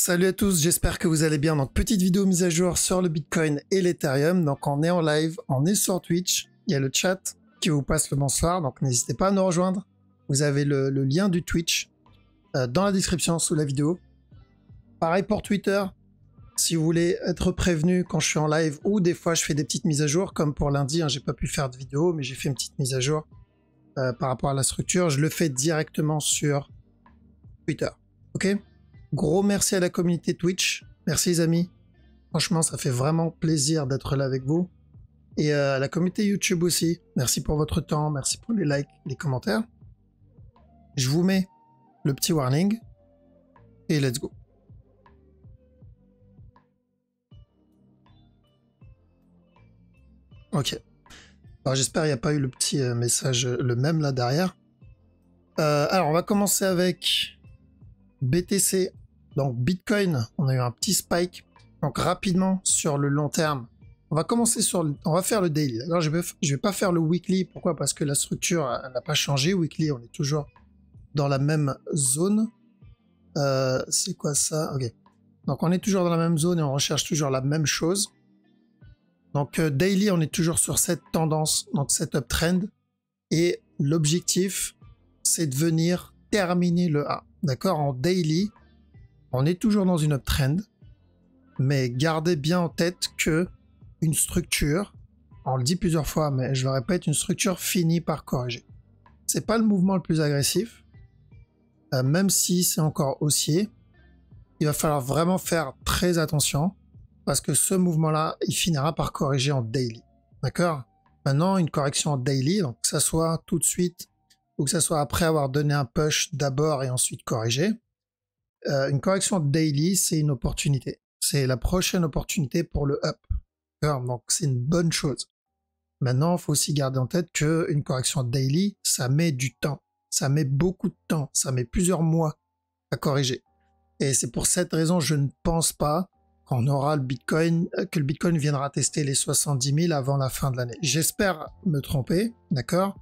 Salut à tous, j'espère que vous allez bien. Donc petite vidéo mise à jour sur le Bitcoin et l'Ethereum. Donc on est en live, on est sur Twitch, il y a le chat qui vous passe le bonsoir, donc n'hésitez pas à nous rejoindre. Vous avez le lien du Twitch dans la description sous la vidéo. Pareil pour Twitter, si vous voulez être prévenu quand je suis en live ou des fois je fais des petites mises à jour, comme pour lundi, hein, j'ai pas pu faire de vidéo, mais j'ai fait une petite mise à jour par rapport à la structure. Je le fais directement sur Twitter, ok? Gros merci à la communauté Twitch. Merci les amis. Franchement, ça fait vraiment plaisir d'être là avec vous. Et à la communauté YouTube aussi. Merci pour votre temps. Merci pour les likes, les commentaires. Je vous mets le petit warning. Et let's go. Ok. Alors j'espère qu'il n'y a pas eu le petit message, le même là derrière. Alors on va commencer avec BTC. Donc Bitcoin, on a eu un petit spike. Donc rapidement sur le long terme, on va commencer on va faire le daily. Alors je vais pas faire le weekly. Pourquoi? Parce que la structure n'a pas changé. Weekly, on est toujours dans la même zone. C'est quoi ça? Ok. Donc on est toujours dans la même zone et on recherche toujours la même chose. Donc daily, on est toujours sur cette tendance, donc cette uptrend. Et l'objectif, c'est de venir terminer le A. D'accord? En daily, on est toujours dans une uptrend, mais gardez bien en tête que une structure, on le dit plusieurs fois, mais je le répète, une structure finit par corriger. C'est pas le mouvement le plus agressif, même si c'est encore haussier. Il va falloir vraiment faire très attention parce que ce mouvement-là, il finira par corriger en daily. D'accord? Maintenant, une correction en daily, donc que ça soit tout de suite ou que ça soit après avoir donné un push d'abord et ensuite corriger. Une correction daily, c'est une opportunité. C'est la prochaine opportunité pour le up. Donc c'est une bonne chose. Maintenant, il faut aussi garder en tête qu'une correction daily, ça met du temps. Ça met beaucoup de temps. Ça met plusieurs mois à corriger. Et c'est pour cette raison, je ne pense pas qu'on aura que le Bitcoin viendra tester les 70 000 avant la fin de l'année. J'espère me tromper, d'accord?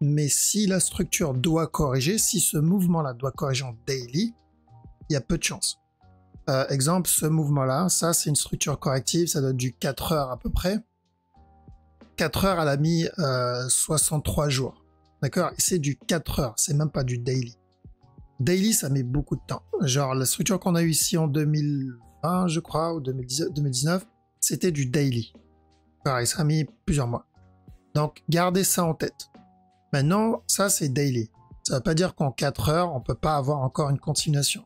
Mais si la structure doit corriger, si ce mouvement-là doit corriger en daily, il y a peu de chance. Exemple, ce mouvement-là, ça c'est une structure corrective, ça donne du 4 heures à peu près. 4 heures, elle a mis 63 jours. D'accord? Et c'est du 4 heures, c'est même pas du daily. Daily, ça met beaucoup de temps. Genre, la structure qu'on a eu ici en 2020, je crois, ou 2019, c'était du daily. Pareil, ça a mis plusieurs mois. Donc, gardez ça en tête. Maintenant, ça c'est daily. Ça ne veut pas dire qu'en 4 heures, on ne peut pas avoir encore une continuation.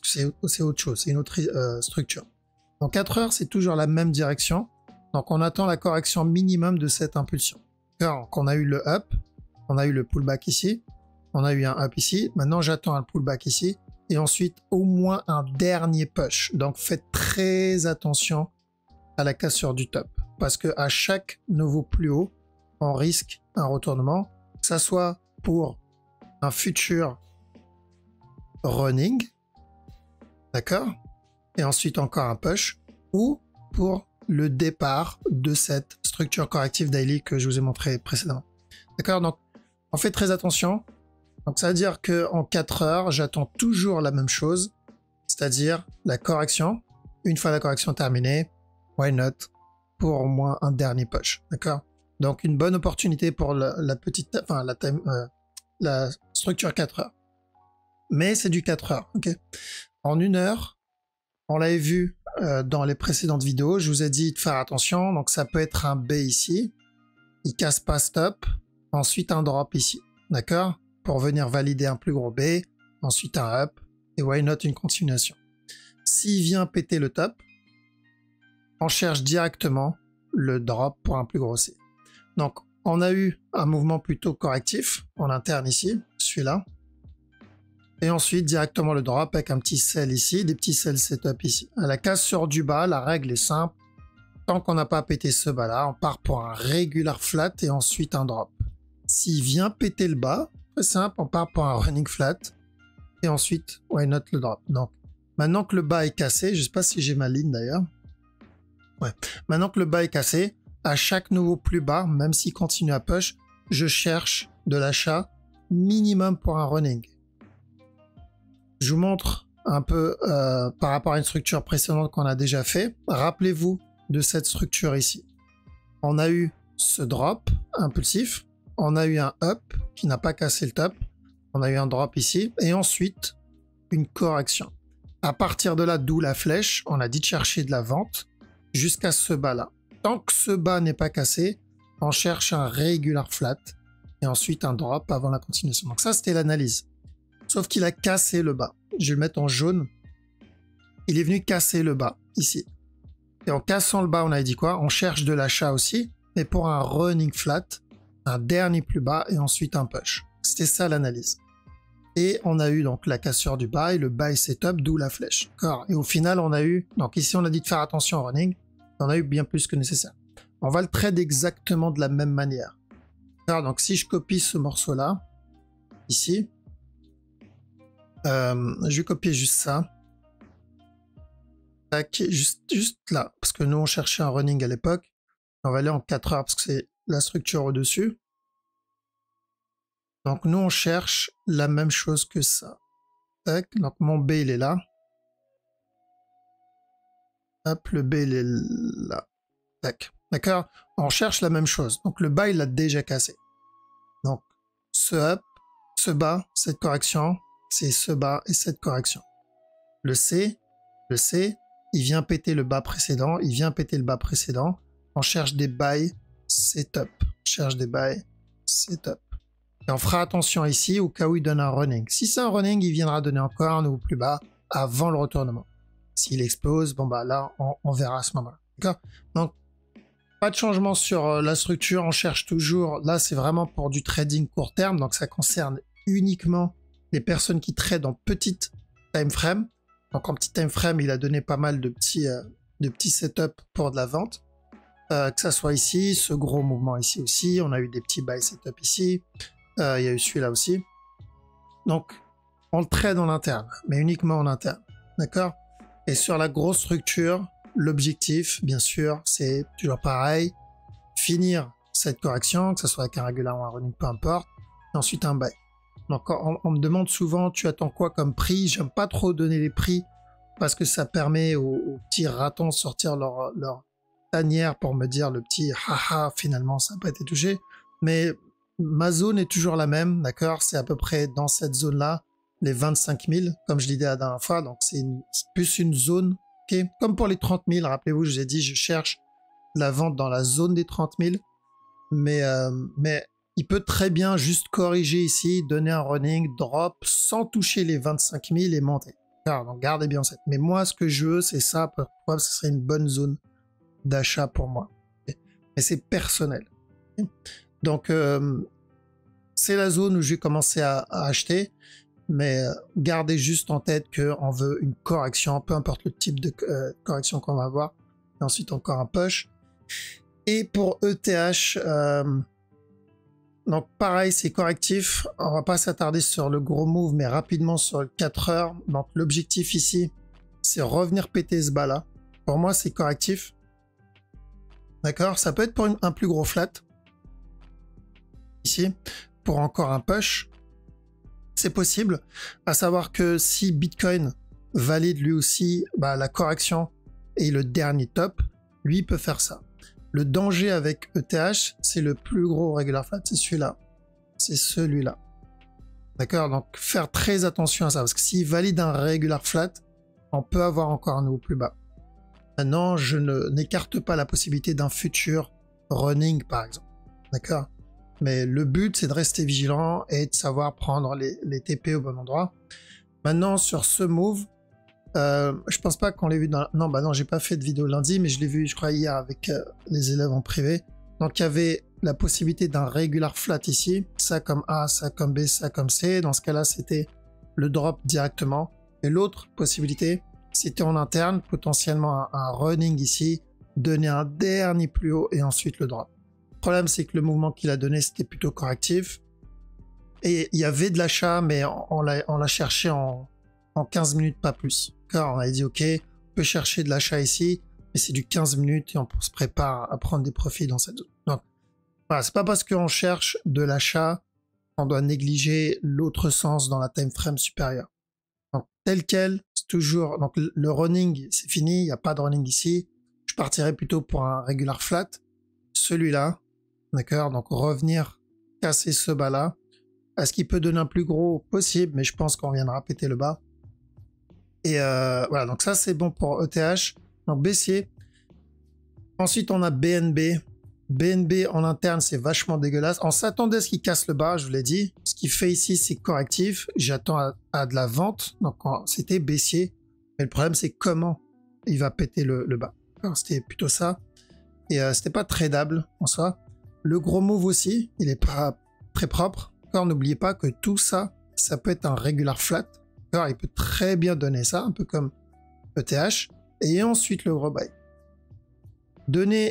C'est autre chose, c'est une autre structure. En 4 heures, c'est toujours la même direction. Donc on attend la correction minimum de cette impulsion. Donc on a eu le up, on a eu le pullback ici, on a eu un up ici. Maintenant j'attends un pullback ici et ensuite au moins un dernier push. Donc faites très attention à la cassure du top parce que à chaque nouveau plus haut, on risque un retournement, que ça soit pour un futur running. D'accord? Et ensuite encore un push ou pour le départ de cette structure corrective daily que je vous ai montré précédemment. D'accord? Donc, on fait très attention. Donc, ça veut dire qu'en 4 heures, j'attends toujours la même chose, c'est-à-dire la correction. Une fois la correction terminée, why not? Pour au moins un dernier push. D'accord? Donc, une bonne opportunité pour la structure 4 heures. Mais c'est du 4 heures, ok? En 1 heure, on l'avait vu dans les précédentes vidéos, je vous ai dit de faire attention, donc ça peut être un B ici, il casse pas stop, ensuite un drop ici, d'accord? Pour venir valider un plus gros B, ensuite un up, et why not une continuation. S'il vient péter le top, on cherche directement le drop pour un plus gros C. Donc on a eu un mouvement plutôt correctif en interne ici, celui-là. Et ensuite, directement le drop avec un petit sell ici, des petits sell setup ici. À la cassure du bas, la règle est simple. Tant qu'on n'a pas pété ce bas-là, on part pour un regular flat et ensuite un drop. S'il vient péter le bas, très simple, on part pour un running flat et ensuite, why not le drop. Donc, maintenant que le bas est cassé, je ne sais pas si j'ai ma ligne d'ailleurs. Ouais. Maintenant que le bas est cassé, à chaque nouveau plus bas, même s'il continue à push, je cherche de l'achat minimum pour un running. Je vous montre un peu par rapport à une structure précédente qu'on a déjà fait. Rappelez-vous de cette structure ici. On a eu ce drop impulsif, on a eu un up qui n'a pas cassé le top, on a eu un drop ici, et ensuite une correction. À partir de là, d'où la flèche, on a dit de chercher de la vente jusqu'à ce bas-là. Tant que ce bas n'est pas cassé, on cherche un regular flat et ensuite un drop avant la continuation. Donc ça, c'était l'analyse. Sauf qu'il a cassé le bas. Je vais le mettre en jaune. Il est venu casser le bas, ici. Et en cassant le bas, on a dit quoi? On cherche de l'achat aussi, mais pour un running flat, un dernier plus bas et ensuite un push. C'était ça l'analyse. Et on a eu donc la cassure du buy, le buy setup, d'où la flèche. Et au final, on a eu, donc ici on a dit de faire attention au running, on a eu bien plus que nécessaire. On va le trade exactement de la même manière. Donc si je copie ce morceau-là, ici, je vais copier juste ça. Tac, juste là, parce que nous on cherchait un running à l'époque. On va aller en 4 heures parce que c'est la structure au-dessus. Donc nous on cherche la même chose que ça. Tac, donc mon B il est là. Hop, le B il est là. Tac, d'accord. On cherche la même chose. Donc le bas il l'a déjà cassé. Donc ce up, ce bas, cette correction, c'est ce bas et cette correction. Le C, il vient péter le bas précédent, il vient péter le bas précédent. On cherche des buy, setup. On cherche des buy, setup. Et on fera attention ici au cas où il donne un running. Si c'est un running, il viendra donner encore un nouveau plus bas avant le retournement. S'il explose, bon bah là, on verra à ce moment-là. D'accord? Donc, pas de changement sur la structure. On cherche toujours, là c'est vraiment pour du trading court terme. Donc ça concerne uniquement les personnes qui tradent en petite time frame. Donc en petit time frame, il a donné pas mal de petits setups pour de la vente. Que ça soit ici, ce gros mouvement ici aussi. On a eu des petits buy setup ici. Il y a eu celui-là aussi. Donc, on le trade en interne, mais uniquement en interne. D'accord? Et sur la grosse structure, l'objectif, bien sûr, c'est toujours pareil. Finir cette correction, que ce soit avec un regular ou un running, peu importe. Et ensuite, un buy. Donc, on me demande souvent, tu attends quoi comme prix? J'aime pas trop donner les prix parce que ça permet aux petits ratons de sortir leur tanière pour me dire le petit haha, finalement, ça n'a pas été touché. Mais ma zone est toujours la même, d'accord? C'est à peu près dans cette zone-là, les 25 000, comme je l'ai dit la dernière fois. Donc, c'est plus une zone, ok? Comme pour les 30 000, rappelez-vous, je vous ai dit, je cherche la vente dans la zone des 30 000. Mais il peut très bien juste corriger ici, donner un running, drop, sans toucher les 25 000 et monter. Donc, gardez bien ça. Mais moi, ce que je veux, c'est ça. Pourquoi? Ce serait une bonne zone d'achat pour moi. Mais c'est personnel. Donc, c'est la zone où je vais commencer à acheter, mais gardez juste en tête qu'on veut une correction, peu importe le type de correction qu'on va avoir, et ensuite encore un push. Et pour ETH, donc pareil, c'est correctif, on va pas s'attarder sur le gros move, mais rapidement sur le 4 heures. Donc l'objectif ici, c'est revenir péter ce bas là. Pour moi, c'est correctif. D'accord? Ça peut être pour un plus gros flat. Ici, pour encore un push, c'est possible. À savoir que si Bitcoin valide lui aussi la correction et le dernier top, lui il peut faire ça. Le danger avec ETH, c'est le plus gros regular flat, c'est celui-là. C'est celui-là. D'accord? Donc faire très attention à ça, parce que s'il valide un regular flat, on peut avoir encore un nouveau plus bas. Maintenant, je n'écarte pas la possibilité d'un futur running, par exemple. D'accord? Mais le but, c'est de rester vigilant et de savoir prendre les TP au bon endroit. Maintenant, sur ce move, je pense pas qu'on l'ait vu dans... Non, j'ai pas fait de vidéo lundi, mais je l'ai vu, je crois, hier avec les élèves en privé. Donc, il y avait la possibilité d'un regular flat ici. Ça comme A, ça comme B, ça comme C. Dans ce cas-là, c'était le drop directement. Et l'autre possibilité, c'était en interne, potentiellement un running ici, donner un dernier plus haut et ensuite le drop. Le problème, c'est que le mouvement qu'il a donné, c'était plutôt correctif. Et il y avait de l'achat, mais on l'a cherché en 15 minutes, pas plus. Car on a dit, ok, on peut chercher de l'achat ici, mais c'est du 15 minutes et on se prépare à prendre des profits dans cette zone. Donc, voilà, c'est pas parce qu'on cherche de l'achat qu'on doit négliger l'autre sens dans la time frame supérieure. Donc, tel quel, c'est toujours... Donc le running, c'est fini, il n'y a pas de running ici. Je partirais plutôt pour un regular flat. Celui-là, d'accord? Donc revenir casser ce bas-là. Est-ce qu'il peut donner un plus gros? Possible, mais je pense qu'on viendra péter le bas. Et voilà, donc ça c'est bon pour ETH. Donc baissier. Ensuite on a BNB. BNB en interne c'est vachement dégueulasse. On s'attendait à ce qu'il casse le bas, je vous l'ai dit. Ce qu'il fait ici c'est correctif. J'attends à de la vente. Donc c'était baissier. Mais le problème c'est comment il va péter le bas. C'était plutôt ça. Et c'était pas tradable en soi. Le gros move aussi, il est pas très propre. Encore, n'oubliez pas que tout ça, ça peut être un regular flat. Alors, il peut très bien donner ça, un peu comme ETH. Et ensuite, le gros buy.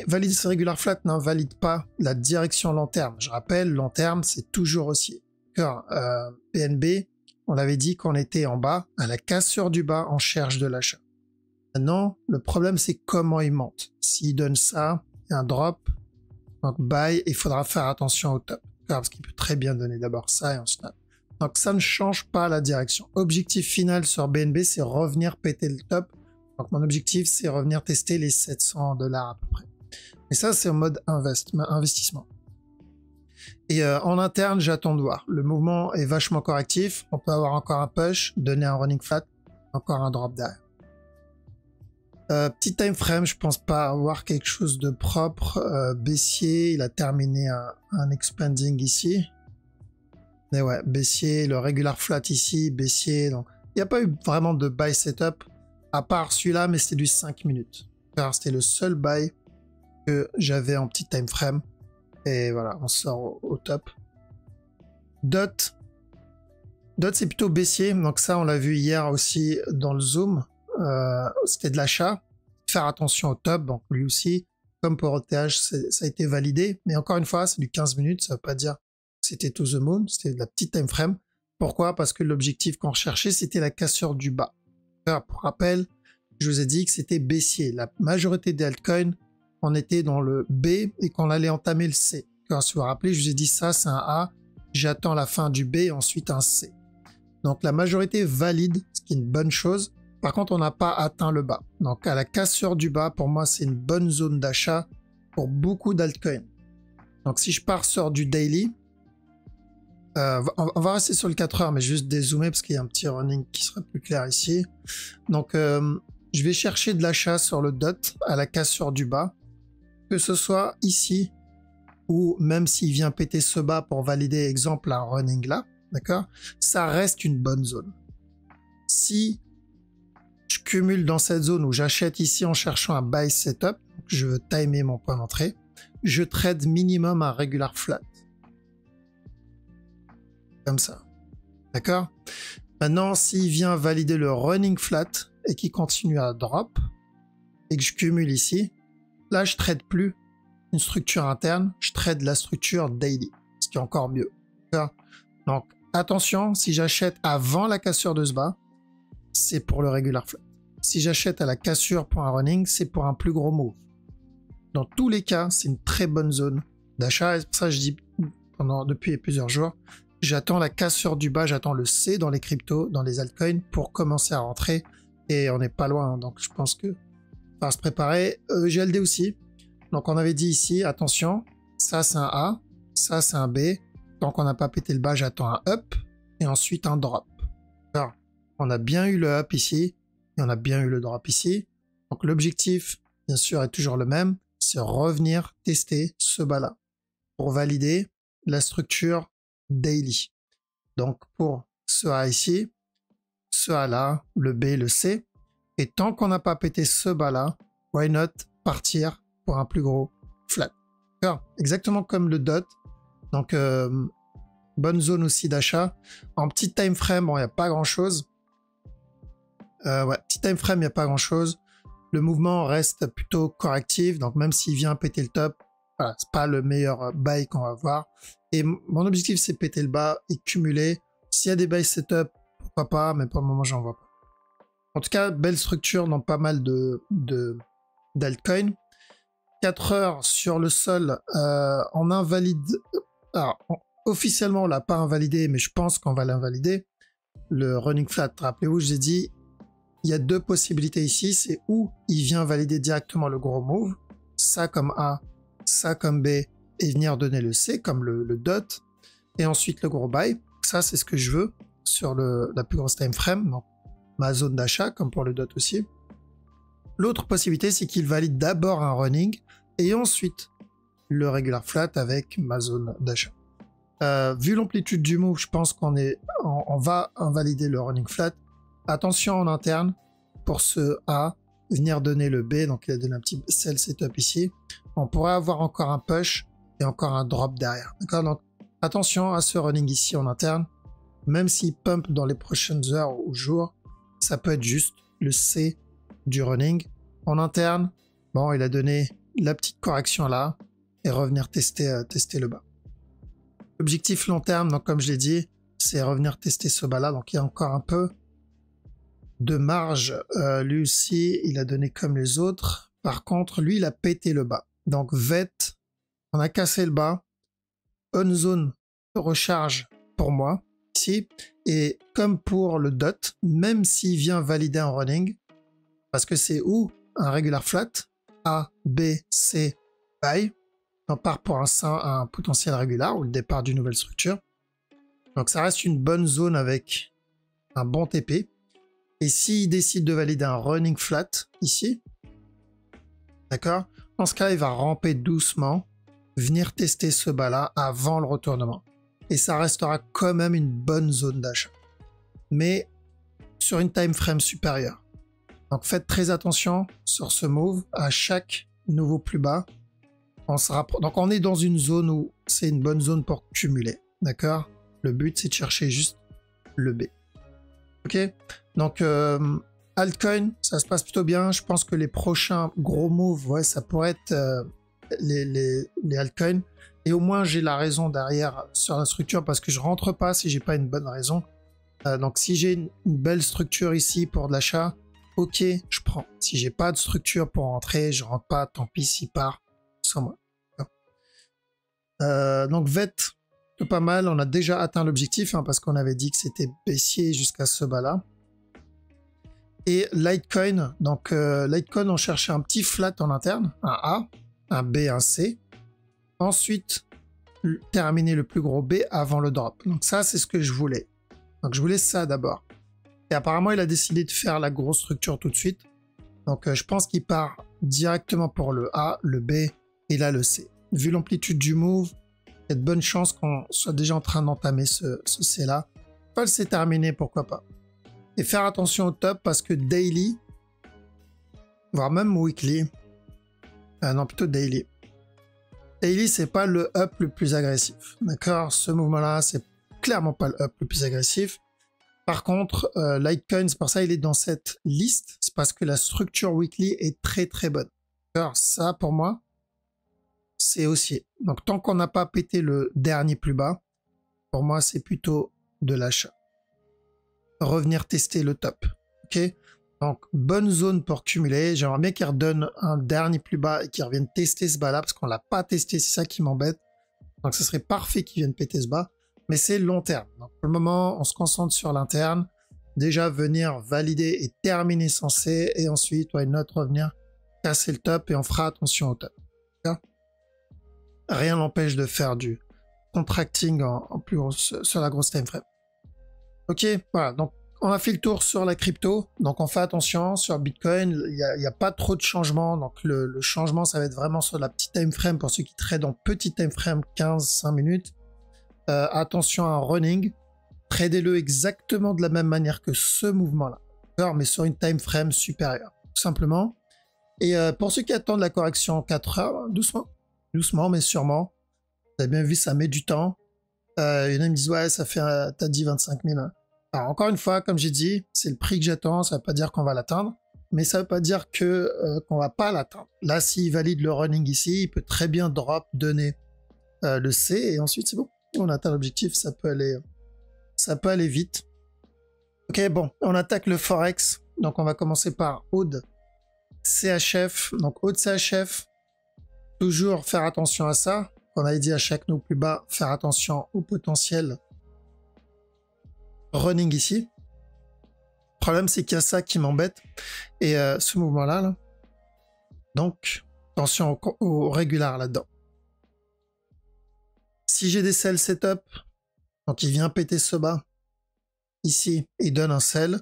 Valider ce regular flat n'invalide pas la direction long terme. Je rappelle, long terme, c'est toujours haussier. PNB, on l'avait dit qu'on était en bas. À la cassure du bas, on cherche de l'achat. Maintenant, le problème, c'est comment il monte. S'il donne ça, il y a un drop, donc buy, il faudra faire attention au top. Parce qu'il peut très bien donner d'abord ça et on snap. Donc ça ne change pas la direction. Objectif final sur BNB, c'est revenir péter le top. Donc mon objectif, c'est revenir tester les 700 $ à peu près. Mais ça, c'est en mode investissement. Et en interne, j'attends de voir. Le mouvement est vachement correctif. On peut avoir encore un push, donner un running flat, encore un drop derrière. Petit time frame, je pense pas avoir quelque chose de propre. Baissier, il a terminé un expanding ici. Mais ouais, baissier, le regular flat ici, baissier. Donc, il n'y a pas eu vraiment de buy setup, à part celui-là, mais c'était du 5 minutes. C'était le seul buy que j'avais en petit time frame. Et voilà, on sort au top. Dot, c'est plutôt baissier. Donc ça, on l'a vu hier aussi dans le zoom. C'était de l'achat. Faire attention au top, donc lui aussi, comme pour ETH, ça a été validé. Mais encore une fois, c'est du 15 minutes, ça ne veut pas dire que c'était to the moon, c'était de la petite time frame. Pourquoi? Parce que l'objectif qu'on recherchait, c'était la cassure du bas. Alors, pour rappel, je vous ai dit que c'était baissier. La majorité des altcoins, on était dans le B et qu'on allait entamer le C. Alors, si vous vous rappelez, je vous ai dit ça, c'est un A. J'attends la fin du B et ensuite un C. Donc la majorité valide, ce qui est une bonne chose. Par contre, on n'a pas atteint le bas. Donc, à la cassure du bas, pour moi, c'est une bonne zone d'achat pour beaucoup d'altcoins. Donc, si je pars sur du daily, on va rester sur le 4 heures, mais juste dézoomer parce qu'il y a un petit running qui sera plus clair ici. Donc, je vais chercher de l'achat sur le DOT à la cassure du bas, que ce soit ici ou même s'il vient péter ce bas pour valider, exemple, un running là, d'accord? Ça reste une bonne zone. Si je cumule dans cette zone où j'achète ici en cherchant un buy setup, je veux timer mon point d'entrée, je trade minimum un regular flat. Comme ça. D'accord? Maintenant, s'il vient valider le running flat et qu'il continue à drop, et que je cumule ici, là, je trade plus une structure interne, je trade la structure daily, ce qui est encore mieux. Donc, attention, si j'achète avant la cassure de ce bas, c'est pour le regular flat. Si j'achète à la cassure pour un running, c'est pour un plus gros move. Dans tous les cas, c'est une très bonne zone d'achat. Et c'est pour ça que je dis depuis plusieurs jours, j'attends la cassure du bas, j'attends le C dans les cryptos, dans les altcoins pour commencer à rentrer. Et on n'est pas loin, donc je pense que va se préparer. GLD aussi. Donc on avait dit ici, attention, ça c'est un A, ça c'est un B. Tant qu'on n'a pas pété le bas, j'attends un up et ensuite un drop. Alors, on a bien eu le up ici et on a bien eu le drop ici. Donc l'objectif, bien sûr, est toujours le même, c'est revenir tester ce bas-là pour valider la structure daily. Donc pour ce A ici, ce A là, le B, le C. Et tant qu'on n'a pas pété ce bas-là, why not partir pour un plus gros flat. Exactement comme le DOT. Donc, bonne zone aussi d'achat. En petit time frame, bon, il n'y a pas grand-chose. Ouais, petit time frame, il n'y a pas grand-chose. Le mouvement reste plutôt correctif. Donc, même s'il vient péter le top, voilà, c'est pas le meilleur buy qu'on va voir. Et mon objectif, c'est péter le bas et cumuler. S'il y a des buy setup, pourquoi pas, mais pour le moment, j'en vois pas. En tout cas, belle structure dans pas mal d'altcoins. 4 heures sur le sol, on invalide. Alors, officiellement, on l'a pas invalidé, mais je pense qu'on va l'invalider. le running flat. Rappelez-vous, je vous ai dit, il y a deux possibilités ici. C'est où il vient valider directement le gros move, ça comme A, ça comme B, et venir donner le C comme le dot, et ensuite le gros buy. Ça, c'est ce que je veux sur la plus grosse time frame, donc ma zone d'achat, comme pour le dot aussi. L'autre possibilité, c'est qu'il valide d'abord un running, et ensuite le regular flat avec ma zone d'achat. Vu l'amplitude du move, je pense qu'on va invalider le running flat. Attention en interne pour ce A, venir donner le B, donc il a donné un petit sell setup ici. On pourrait avoir encore un push et encore un drop derrière. D'accord, donc attention à ce running ici en interne. Même s'il pump dans les prochaines heures ou jours, ça peut être juste le C du running. En interne, bon, il a donné la petite correction là et revenir tester le bas. L'objectif long terme, donc comme je l'ai dit, c'est revenir tester ce bas là. Donc il y a encore un peu de marge. Lui aussi, il a donné comme les autres. Par contre, lui, il a pété le bas. Donc VET, on a cassé le bas. On zone de recharge pour moi ici. Et comme pour le dot, même s'il vient valider un running, parce que c'est où un regular flat, A, B, C, buy. On part pour un potentiel régular ou le départ d'une nouvelle structure. Donc ça reste une bonne zone avec un bon TP. Et s'il décide de valider un running flat ici, d'accord, dans ce cas, il va ramper doucement, venir tester ce bas-là avant le retournement. Et ça restera quand même une bonne zone d'achat. Mais sur une time frame supérieure. Donc faites très attention sur ce move à chaque nouveau plus bas. Donc on est dans une zone où c'est une bonne zone pour cumuler, d'accord? Le but c'est de chercher juste le B. Ok, donc altcoin, ça se passe plutôt bien. Je pense que les prochains gros moves, ouais, ça pourrait être les altcoins. Et au moins j'ai la raison derrière sur la structure parce que je rentre pas si j'ai pas une bonne raison. Donc si j'ai une belle structure ici pour de l'achat, ok, je prends. Si j'ai pas de structure pour rentrer, je rentre pas, tant pis s'il part sans moi. Donc VET, pas mal, on a déjà atteint l'objectif parce qu'on avait dit que c'était baissier jusqu'à ce bas là. Et Litecoin, donc Litecoin on cherchait un petit flat en interne, un A, un B, un C. Ensuite terminer le plus gros B avant le drop. Donc ça c'est ce que je voulais. Donc je voulais ça d'abord. Et apparemment il a décidé de faire la grosse structure tout de suite. Donc je pense qu'il part directement pour le A, le B et là le C. Vu l'amplitude du move, il y a de bonnes chances qu'on soit déjà en train d'entamer ce C là. Pas le C terminé, pourquoi pas. Et faire attention au top parce que daily, voire même weekly, non plutôt daily. Daily c'est pas le up le plus agressif. D'accord, ce mouvement là c'est clairement pas le up le plus agressif. Par contre, Litecoin, c'est pour ça il est dans cette liste. C'est parce que la structure weekly est très très bonne. Alors ça pour moi, c'est haussier. Donc tant qu'on n'a pas pété le dernier plus bas, pour moi c'est plutôt de l'achat. Revenir tester le top. Ok. Donc bonne zone pour cumuler. J'aimerais bien qu'il redonne un dernier plus bas et qu'il revienne tester ce bas là parce qu'on l'a pas testé. C'est ça qui m'embête. Donc ce serait parfait qu'il vienne péter ce bas. Mais c'est long terme. Donc pour le moment, on se concentre sur l'interne. Déjà venir valider et terminer son C. Et ensuite, why not revenir casser le top et on fera attention au top. Rien n'empêche de faire du contracting en plus grosse, sur la grosse time frame. Ok, voilà. Donc on a fait le tour sur la crypto. Donc on fait attention sur Bitcoin. Il n'y a pas trop de changements. Donc le changement, ça va être vraiment sur la petite time frame pour ceux qui tradent en petite time frame 15-5 minutes. Attention à un running, tradez-le exactement de la même manière que ce mouvement-là, mais sur une time frame supérieure, tout simplement. Et pour ceux qui attendent la correction en 4 heures, doucement mais sûrement. Vous avez bien vu, ça met du temps. Il y en a qui me disent, ouais, ça fait, t'as dit 25 000. Alors, encore une fois, comme j'ai dit, c'est le prix que j'attends, ça ne veut pas dire qu'on va l'atteindre, mais ça ne veut pas dire qu'on ne va pas l'atteindre. Là, s'il valide le running ici, il peut très bien drop, donner le C, et ensuite c'est bon. On atteint l'objectif, ça peut aller vite. Ok, bon, on attaque le Forex. Donc on va commencer par Aude CHF. Donc Aude CHF, toujours faire attention à ça. On avait dit à chaque nœud plus bas, faire attention au potentiel running ici. problème, c'est qu'il y a ça qui m'embête. Et ce mouvement-là, là. Donc, attention au régular là-dedans. Si j'ai des sell setup, quand il vient péter ce bas, ici, il donne un sell,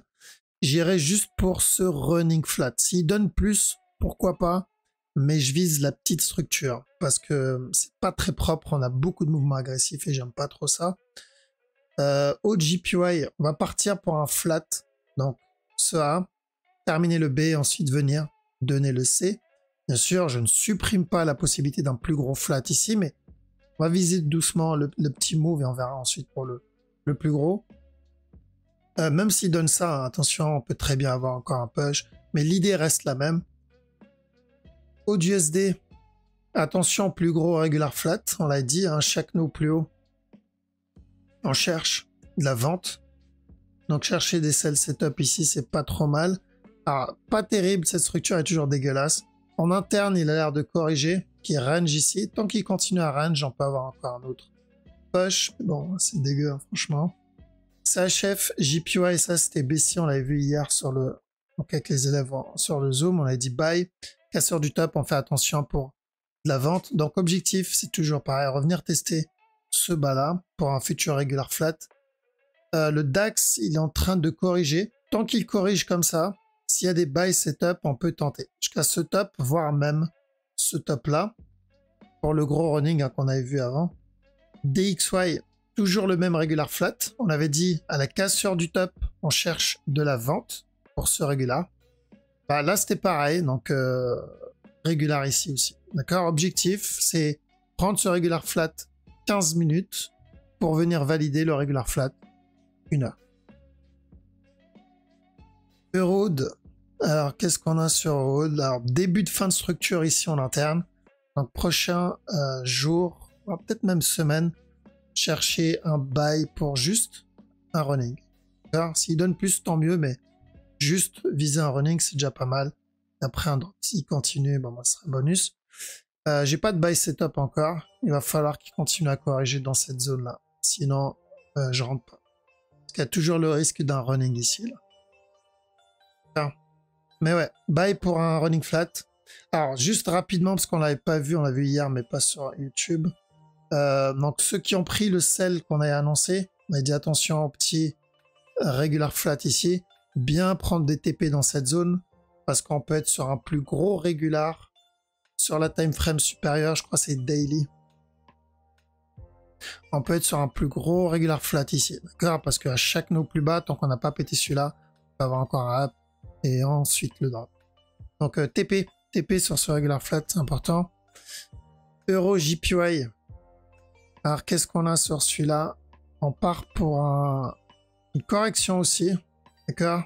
j'irai juste pour ce running flat. S'il donne plus, pourquoi pas, mais je vise la petite structure parce que c'est pas très propre, on a beaucoup de mouvements agressifs et j'aime pas trop ça. Au GPY, on va partir pour un flat, donc ce A, terminer le B, ensuite venir donner le C. Bien sûr, je ne supprime pas la possibilité d'un plus gros flat ici, mais on va viser doucement le petit move et on verra ensuite pour le plus gros. Même s'il donne ça, attention, on peut très bien avoir encore un push, mais l'idée reste la même. Au USD, attention, plus gros regular flat, on l'a dit, hein, chaque nœud plus haut, on cherche de la vente. Donc chercher des sell setup ici, c'est pas trop mal. Alors, pas terrible, cette structure est toujours dégueulasse. En interne, il a l'air de corriger, qui range ici. Tant qu'il continue à range, on peut avoir encore un autre push. Bon, c'est dégueu, hein, franchement. CHF, JPY, ça c'était baissier, on l'avait vu hier sur le... Donc avec les élèves sur le Zoom, on a dit buy. Casseur du top, on fait attention pour de la vente. Donc objectif, c'est toujours pareil, revenir tester ce bas-là pour un futur regular flat. Le DAX, il est en train de corriger. Tant qu'il corrige comme ça, s'il y a des buy setup, on peut tenter. Jusqu'à ce top, voire même ce top-là, pour le gros running hein, qu'on avait vu avant. DXY, toujours le même regular flat. On avait dit à la cassure du top, on cherche de la vente pour ce regular. Bah, là, c'était pareil, donc regular ici aussi. D'accord. Objectif, c'est prendre ce regular flat 15 minutes pour venir valider le regular flat 1 heure. Euroad, alors qu'est-ce qu'on a sur Euroad? Alors début de fin de structure ici en interne. Donc prochain jour, peut-être même semaine, chercher un buy pour juste un running. S'il donne plus, tant mieux, mais juste viser un running, c'est déjà pas mal. Après un drop, s'il continue, bon, moi, ce sera bonus. J'ai pas de buy setup encore. Il va falloir qu'il continue à corriger dans cette zone-là. Sinon, je rentre pas. Parce qu'il y a toujours le risque d'un running ici. Là. Ah. Mais ouais, buy pour un running flat. Alors, juste rapidement, parce qu'on l'avait pas vu, on l'a vu hier, mais pas sur YouTube. Donc, ceux qui ont pris le sell qu'on avait annoncé, on a dit attention au petit regular flat ici. Bien prendre des TP dans cette zone, parce qu'on peut être sur un plus gros regular. Sur la time frame supérieure, je crois que c'est daily. On peut être sur un plus gros regular flat ici, d'accord? Parce qu'à chaque nœud plus bas, tant qu'on n'a pas pété celui-là, on va avoir encore un up et ensuite le drop. Donc TP sur ce regular flat, c'est important. Euro JPY. Alors qu'est-ce qu'on a sur celui-là? On part pour une correction aussi, d'accord?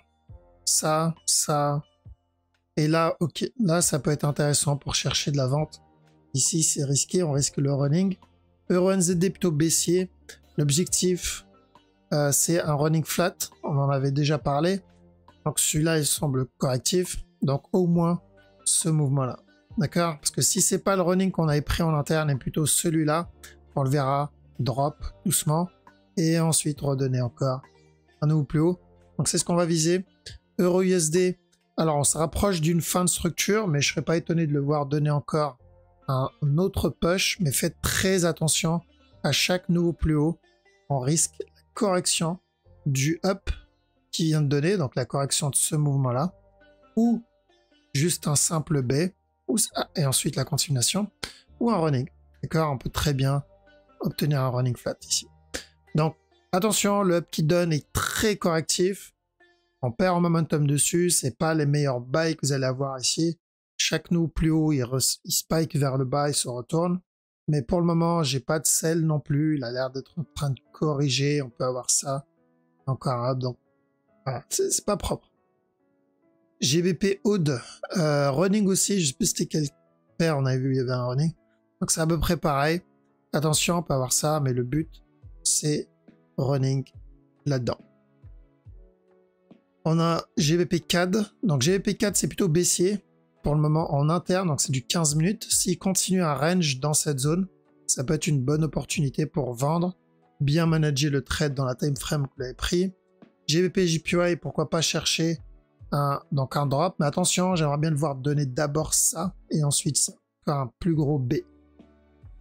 Ça. Et là, ok, là ça peut être intéressant pour chercher de la vente. Ici c'est risqué, on risque le running. Euro NZD plutôt baissier. L'objectif c'est un running flat, on en avait déjà parlé. Donc celui-là il semble correctif. Donc au moins ce mouvement-là. D'accord? Parce que si c'est pas le running qu'on avait pris en interne et plutôt celui-là, on le verra drop doucement et ensuite redonner encore un nouveau plus haut. Donc c'est ce qu'on va viser. Euro USD. Alors on se rapproche d'une fin de structure, mais je serais pas étonné de le voir donner encore un autre push, mais faites très attention à chaque nouveau plus haut. On risque la correction du up qui vient de donner, donc la correction de ce mouvement-là, ou juste un simple B, et ensuite la continuation, ou un running. D'accord, on peut très bien obtenir un running flat ici. Donc attention, le up qui donne est très correctif. On perd en momentum dessus, c'est pas les meilleurs buys que vous allez avoir ici. Chaque nœud plus haut, il spike vers le bas, il se retourne. Mais pour le moment, j'ai pas de sell non plus. Il a l'air d'être en train de corriger. On peut avoir ça. Encore un up, donc voilà, c'est pas propre. GBP Oud, running aussi, je sais plus c'était quel paire on avait vu, il y avait un running. Donc c'est à peu près pareil. Attention, on peut avoir ça, mais le but, c'est running là-dedans. On a GBP CAD. Donc GBP CAD, c'est plutôt baissier pour le moment en interne, donc c'est du 15 minutes. S'il continue à range dans cette zone, ça peut être une bonne opportunité pour vendre, bien manager le trade dans la time frame que vous avez pris. GBP, JPY, pourquoi pas chercher donc un drop. Mais attention, j'aimerais bien le voir donner d'abord ça et ensuite ça. Faire un plus gros B.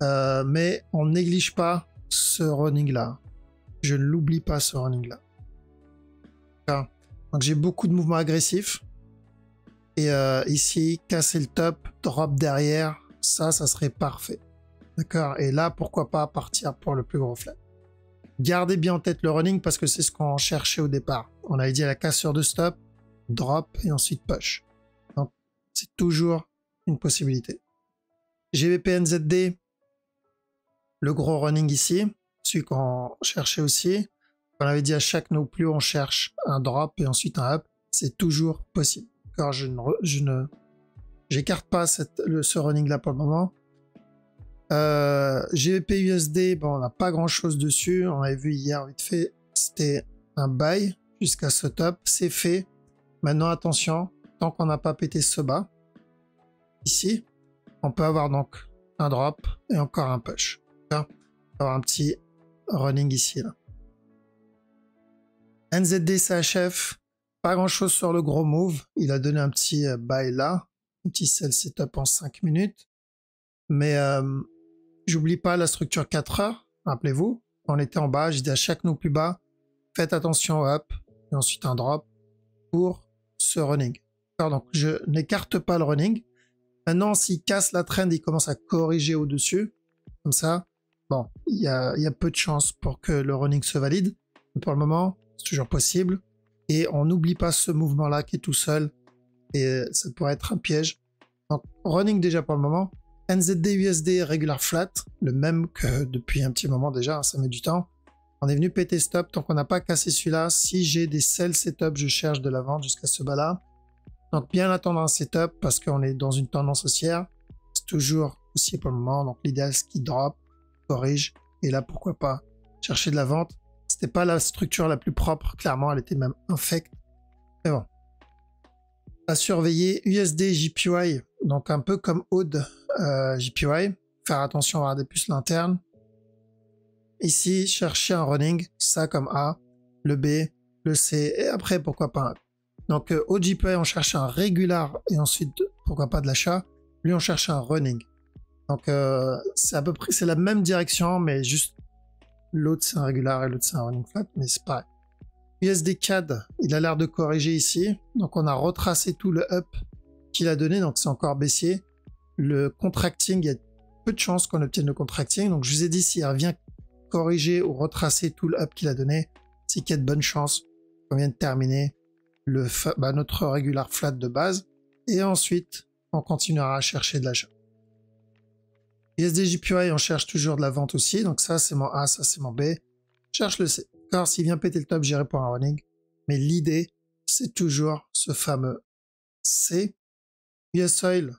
Mais on néglige pas ce running là. Je ne l'oublie pas ce running là. Donc j'ai beaucoup de mouvements agressifs. Et ici, casser le top, drop derrière, ça serait parfait. D'accord? Et là, pourquoi pas partir pour le plus gros flat. Gardez bien en tête le running parce que c'est ce qu'on cherchait au départ. On avait dit à la cassure de stop, drop et ensuite push. Donc c'est toujours une possibilité. GBP NZD, le gros running ici, celui qu'on cherchait aussi. On avait dit à chaque no plus on cherche un drop et ensuite un up. C'est toujours possible. Car j'écarte pas ce running là pour le moment. GBP USD, bon, on n'a pas grand chose dessus. On avait vu hier vite fait, c'était un buy jusqu'à ce top. C'est fait. Maintenant, attention, tant qu'on n'a pas pété ce bas, ici, on peut avoir donc un drop et encore un push. On va avoir un petit running ici. Là. NZD CHF, pas grand chose sur le gros move. Il a donné un petit buy là, un petit sell setup en 5 minutes. Mais j'oublie pas la structure 4 heures. Rappelez-vous, on était en bas, j'ai dit à chaque no plus bas, faites attention au up et ensuite un drop pour ce running. Donc je n'écarte pas le running. Maintenant, s'il casse la trend, il commence à corriger au-dessus. Comme ça, bon, il y a peu de chances pour que le running se valide. Mais pour le moment, c'est toujours possible. Et on n'oublie pas ce mouvement-là qui est tout seul. Et ça pourrait être un piège. Donc, running déjà pour le moment. NZD USD regular flat, le même que depuis un petit moment déjà, ça met du temps. On est venu péter stop tant qu'on n'a pas cassé celui-là. Si j'ai des sell setup, je cherche de la vente jusqu'à ce bas-là. Donc bien attendre un setup parce qu'on est dans une tendance haussière. C'est toujours haussier pour le moment. Donc l'idéal c'est qu'il drop, corrige. Et là pourquoi pas chercher de la vente. C'était pas la structure la plus propre, clairement, elle était même infecte. Mais bon. À surveiller, USD JPY, donc un peu comme Aude JPY. Faire attention à avoir des puces l'internes. Ici, chercher un running, ça comme A, le B, le C, et après pourquoi pas un. Donc au JPY, on cherche un régular et ensuite pourquoi pas de l'achat. Lui, on cherche un running. Donc c'est à peu près, c'est la même direction, mais juste l'autre c'est un régular et l'autre c'est un running flat, mais c'est pareil. USD CAD, il a l'air de corriger ici. Donc on a retracé tout le up qu'il a donné, donc c'est encore baissier. Le contracting, il y a peu de chances qu'on obtienne le contracting. Donc je vous ai dit, s'il revient corriger ou retracer tout le up qu'il a donné, c'est qu'il y a de bonnes chances qu'on vienne terminer notre régular flat de base. Et ensuite, on continuera à chercher de l'achat. USD JPY, on cherche toujours de la vente aussi. Donc ça, c'est mon A, ça, c'est mon B. Je cherche le C. Car s'il vient péter le top, j'irai pour un running. Mais l'idée, c'est toujours ce fameux C. US Oil.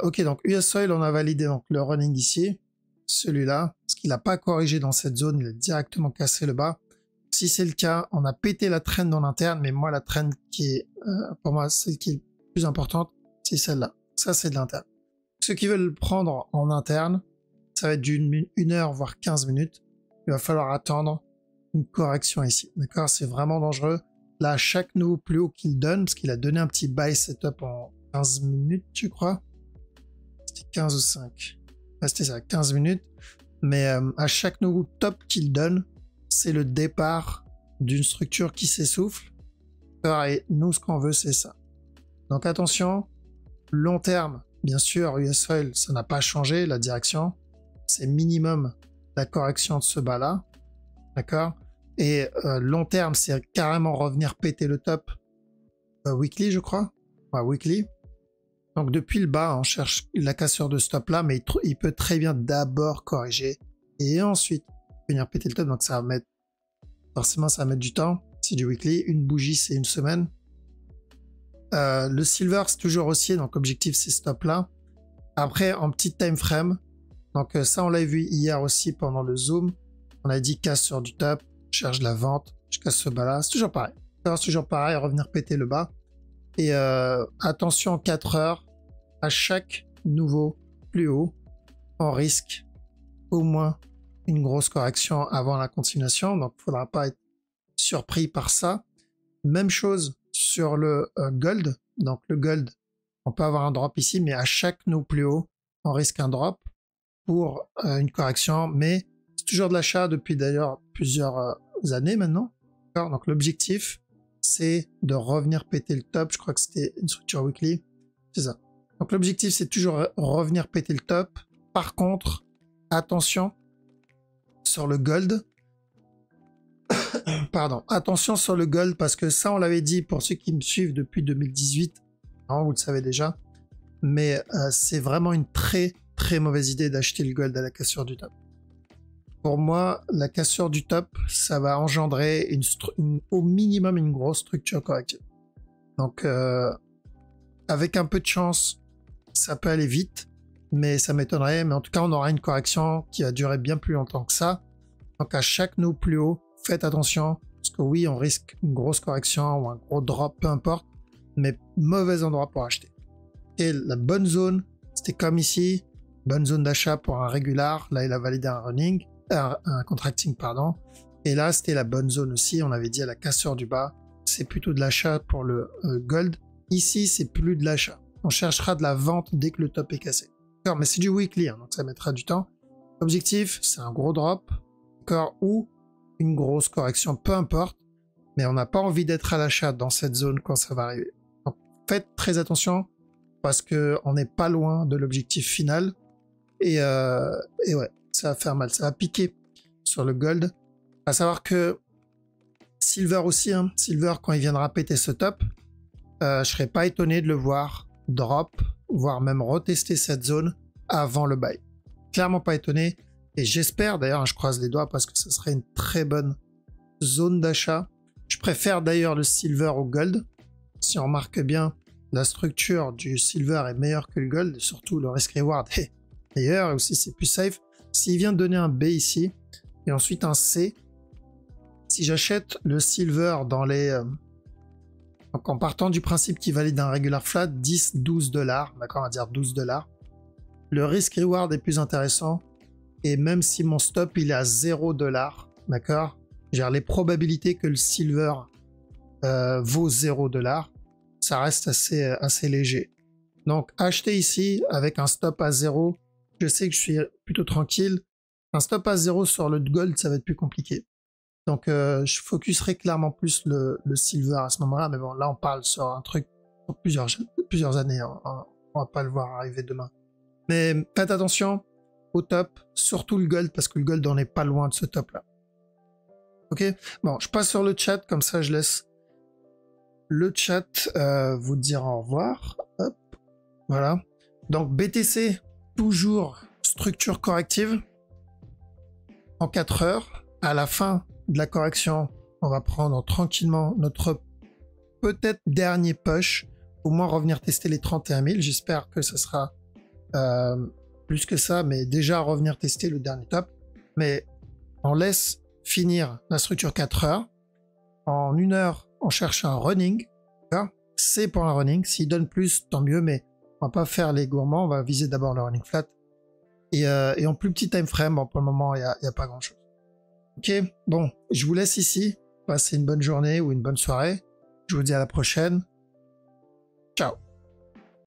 Ok, donc US Oil, on a validé donc, le running ici. Celui-là. Parce qu'il n'a pas corrigé dans cette zone. Il a directement cassé le bas. Si c'est le cas, on a pété la trend dans l'interne. Mais moi, la trend qui est, pour moi, celle qui est plus importante, c'est celle-là. Ça, c'est de l'interne. Ceux qui veulent le prendre en interne, ça va être d'une 1 heure, voire 15 minutes. Il va falloir attendre une correction ici. D'accord? C'est vraiment dangereux. Là, chaque nouveau plus haut qu'il donne, parce qu'il a donné un petit buy setup en 15 minutes, je crois. C'était 15 ou 5. Ah, c'était ça, 15 minutes. Mais à chaque nouveau top qu'il donne, c'est le départ d'une structure qui s'essouffle. Et nous, ce qu'on veut, c'est ça. Donc attention, long terme, bien sûr, US Oil, ça n'a pas changé, la direction. C'est minimum la correction de ce bas-là. D'accord? Et long terme, c'est carrément revenir péter le top weekly, je crois. Ouais, weekly. Donc depuis le bas, on cherche la cassure de stop là, mais il peut très bien d'abord corriger et ensuite venir péter le top. Donc ça va mettre, forcément, ça va mettre du temps. C'est du weekly. Une bougie, c'est une semaine. Le silver, c'est toujours haussier, donc objectif, c'est stop là. Après, en petit time frame. Donc ça, on l'a vu hier aussi pendant le zoom. On a dit casse sur du top, cherche de la vente, je casse ce bas là. C'est toujours pareil. C'est toujours pareil, revenir péter le bas. Et attention, 4 heures, à chaque nouveau plus haut, on risque au moins une grosse correction avant la continuation. Donc il ne faudra pas être surpris par ça. Même chose sur le gold. Donc le gold, on peut avoir un drop ici, mais à chaque nœud plus haut, on risque un drop pour une correction. Mais c'est toujours de l'achat depuis d'ailleurs plusieurs années maintenant. Donc l'objectif, c'est de revenir péter le top. Je crois que c'était une structure weekly. C'est ça. Donc l'objectif, c'est toujours revenir péter le top. Par contre, attention sur le gold. Pardon, attention sur le gold parce que ça, on l'avait dit pour ceux qui me suivent depuis 2018. Non, vous le savez déjà. Mais c'est vraiment une très très mauvaise idée d'acheter le gold à la cassure du top. Pour moi, la cassure du top, ça va engendrer au minimum une grosse structure corrective. Donc, avec un peu de chance, ça peut aller vite, mais ça m'étonnerait. Mais en tout cas, on aura une correction qui va durer bien plus longtemps que ça. Donc, à chaque nœud plus haut, faites attention, parce que oui, on risque une grosse correction ou un gros drop, peu importe, mais mauvais endroit pour acheter. Et la bonne zone, c'était comme ici, bonne zone d'achat pour un régular. Là, il a validé un running. Un contracting, pardon. Et là, c'était la bonne zone aussi. On avait dit à la cassure du bas, c'est plutôt de l'achat pour le gold. Ici, c'est plus de l'achat. On cherchera de la vente dès que le top est cassé. Mais c'est du weekly, hein, donc ça mettra du temps. L'objectif, c'est un gros drop, ou une grosse correction, peu importe. Mais on n'a pas envie d'être à l'achat dans cette zone quand ça va arriver. Donc, faites très attention parce qu'on n'est pas loin de l'objectif final. Et ouais. Ça va faire mal, ça va piquer sur le gold. À savoir que Silver aussi, hein, Silver quand il viendra péter ce top, je serais pas étonné de le voir drop, voire même retester cette zone avant le buy. Clairement pas étonné. Et j'espère d'ailleurs, je croise les doigts parce que ce serait une très bonne zone d'achat. Je préfère d'ailleurs le Silver au gold. Si on remarque bien, la structure du Silver est meilleure que le gold, et surtout le risk reward est meilleur et aussi c'est plus safe. S'il vient de donner un B ici, et ensuite un C, si j'achète le Silver dans les... donc en partant du principe qu'il valide un regular flat, 10-12 $, d'accord, on va dire 12 $, le risk reward est plus intéressant, et même si mon stop il est à 0 $, d'accord, les probabilités que le Silver vaut 0 $, ça reste assez léger. Donc acheter ici avec un stop à 0, je sais que je suis plutôt tranquille. Un stop à 0 sur le gold, ça va être plus compliqué. Donc, je focuserai clairement plus le silver à ce moment-là. Mais bon, là, on parle sur un truc pour plusieurs années. Hein. On va pas le voir arriver demain. Mais faites attention au top, surtout le gold, parce que le gold, on n'est pas loin de ce top-là. Ok? Bon, je passe sur le chat, comme ça, je laisse le chat vous dire au revoir. Hop, voilà. Donc, BTC... toujours structure corrective en 4 heures. À la fin de la correction, on va prendre tranquillement notre peut-être dernier push, au moins revenir tester les 31 000. J'espère que ce sera plus que ça, mais déjà revenir tester le dernier top. Mais on laisse finir la structure 4 heures. En 1 heure, on cherche un running. C'est pour un running. S'il donne plus, tant mieux, mais on va pas faire les gourmands, on va viser d'abord le running flat. Et en plus petit time frame, bon, pour le moment, il n'y a pas grand chose. Ok, bon, je vous laisse ici. Passez une bonne journée ou une bonne soirée. Je vous dis à la prochaine. Ciao.